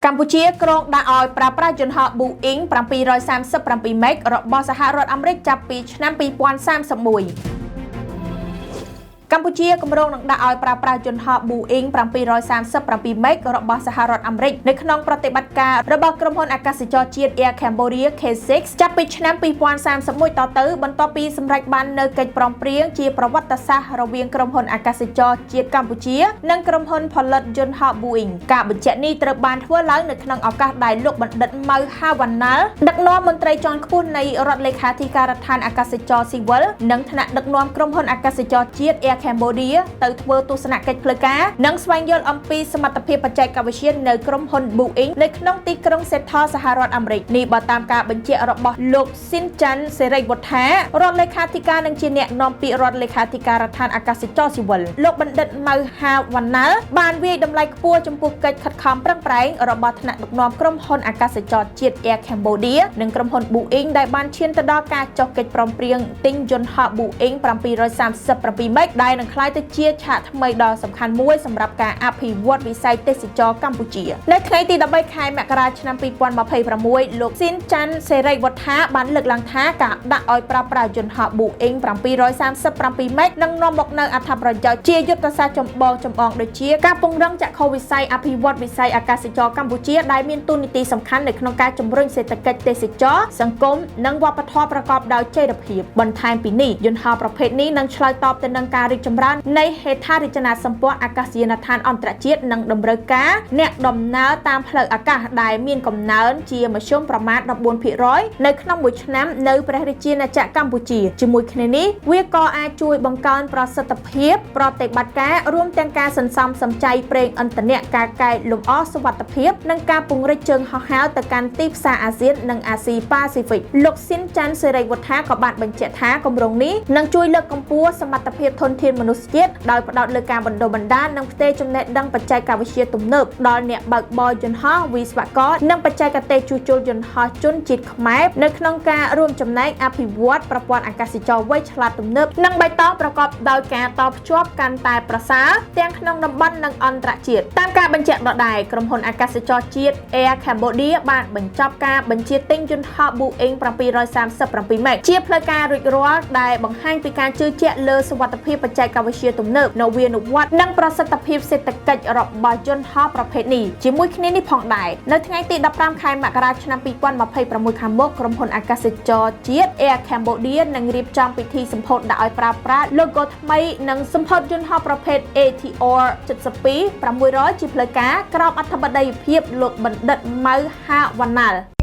កម្ពុជាក្រុងដាក់ឲ្យប្រើប្រាស់យន្តហោះ Boeing 737 MAX របស់សហរដ្ឋអាមេរិកចាប់ពីឆ្នាំ2031 កម្ពុជាគម្រោងនឹងដាក់ឲ្យប្រើប្រាស់យន្តហោះ Boeing 737 MAX របស់សហរដ្ឋអាមេរិកនៅក្នុងប្រតិបត្តិការរបស់ក្រុមហ៊ុនអាកាសចរជាតិ Air Cambodia K6 ចាប់ពីឆ្នាំ2031តទៅបន្ទាប់ពីសម្រេចបាននូវកិច្ចព្រមព្រៀងជាប្រវត្តិសាស្ត្ររវាងក្រុមហ៊ុនអាកាសចរជាតិកម្ពុជានិងក្រុមហ៊ុនផលិតយន្តហោះ Boeing ការបញ្ជាក់នេះត្រូវបានធ្វើឡើងនៅក្នុងឱកាសដែលលោកបណ្ឌិតម៉ៅ ហាវ៉ាណាល់ដឹកនាំមន្ត្រីជាន់ខ្ពស់នៃរដ្ឋលេខាធិការដ្ឋានអាកាសចរស៊ីវិលនិងថ្នាក់ដឹកនាំក្រុមហ៊ុនអាកាសចរជាតិ Air Cambodia ទៅធ្វើទស្សនកិច្ចផ្លូវការនិងស្វែងយល់អំពីសមត្ថភាពបច្ចេកវិទ្យានៅក្រុមហ៊ុន Boeing នៅក្នុងទីក្រុងសេដ្ឋលសហរដ្ឋអាមេរិកនេះបើតាមការបញ្ជាក់របស់លោកស៊ីនចាន់សេរីវុទ្ធារដ្ឋលេខាធិការនិងជាអ្នកនាំពាក្យរដ្ឋលេខាធិការដ្ឋានអាកាសចរស៊ីវិលលោកបណ្ឌិតម៉ៅ ហាវ៉ាណាល់បានវាយតម្លៃខ្ពស់ចំពោះកិច្ចខិតខំប្រឹងប្រែងរបស់ថ្នាក់ដឹកនាំក្រុមហ៊ុនអាកាសចរជាតិ Air Cambodia និងក្រុមហ៊ុន Boeing ដែលបានឈានទៅដល់ការចុះកិច្ចព្រមព្រៀងទិញយន្តហោះ Boeing 737 MAX ដែលនឹងក្លាយទៅជាឆាកថ្មីដ៏សំខាន់មួយសម្រាប់ការអភិវឌ្ឍវិស័យទេសចរកម្ពុជានៅថ្ងៃទី13ខែមករាឆ្នាំ2026លោកស៊ីនចាន់សេរីវុទ្ធាបានលើកឡើងថាការដាក់ឲ្យប្រើប្រាស់យន្តហោះ Boeing 737 MAX នឹងនាំមកនូវអត្ថប្រយោជន៍ជាយុទ្ធសាស្ត្រចម្បងដូចជាការពង្រឹងចក្ខុវិស័យអភិវឌ្ឍវិស័យអាកាសចរកម្ពុជាដែលមានតួនាទីសំខាន់នៅក្នុងការជំរុញសេដ្ឋកិច្ចទេសចរសង្គមនិងវប្បធម៌ប្រកបដោយចីរភាពបន្ថែមពីនេះយន្តហោះប្រភេទនេះនឹងឆ្លើយតបទៅនឹងការរីកចម្រើននៃហេដ្ឋារចនាសម្ព័ន្ធអាកាសយានដ្ឋានអន្តរជាតិនិងតម្រូវការអ្នកដំណើរតាមផ្លូវអាកាសដែលមានកំណើនជាមធ្យមប្រមាណ 14% នៅក្នុងមួយឆ្នាំនៅព្រះរាជាណាចក្រកម្ពុជាជាមួយគ្នានេះវាក៏អាចជួយបង្កើនប្រសិទ្ធភាពប្រតិបត្តិការរួមទាំងការសន្សំសំចៃប្រេងឥន្ធនៈការកែលម្អសុវត្ថិភាពនិងការពង្រីកជើងហោះហើរទៅកាន់ទីផ្សារអាស៊ាននិងអាស៊ីប៉ាស៊ីហ្វិកលោកស៊ីនចាន់សេរីវុទ្ធាក៏បានបញ្ជាក់ថាគម្រោងនេះនឹងជួយលើកកម្ពស់សមត្ថភាពធនធានមនុស្សជាតិដោយផ្ដោតលើការបណ្ដុះបណ្ដាលនិងផ្ទេរចំណេះដឹងបច្ចេកវិទ្យាទំនើបដល់អ្នកបើកបរយន្តហោះវិស្វករនិងបច្ចេកទេសជួសជុលយន្តហោះជនជាតិខ្មែរនៅក្នុងការរួមចំណែកអភិវឌ្ឍប្រព័ន្ធអាកាសចរវៃឆ្លាតទំនើបនិងបៃតងប្រកបដោយការតភ្ជាប់កាន់តែប្រសើរទាំងក្នុងតំបន់និងអន្តរជាតិតាមការបញ្ជាក់ដដែលក្រុមហ៊ុនអាកាសចរជាតិ Air Cambodia បានបញ្ចប់ការបញ្ជាទិញយន្តហោះ Boeing 737 MAX ជាផ្លូវការរួចរាល់ដែលបង្ហាញពីការជឿជាក់លើសុវត្ថិភាពបច្ចេកវិទ្យាទំនើបនវានុវត្តន៍និងប្រសិទ្ធភាពសេដ្ឋកិច្ចរបស់យន្តហោះប្រភេទនេះជាមួយគ្នានេះផងដែរនៅថ្ងៃទី15ខែមករាឆ្នាំ2026ខាងមុខក្រុមហ៊ុនអាកាសចរជាតិ Air Cambodia នឹងរៀបចំពិធីសម្ពោធដាក់ឲ្យប្រើប្រាស់ logo ថ្មីនិងសម្ពោធយន្តហោះប្រភេទ ATR 72 600ជាផ្លូវការក្រោមអធិបតីភាពលោកបណ្ឌិតម៉ៅ ហាវ៉ាណាល់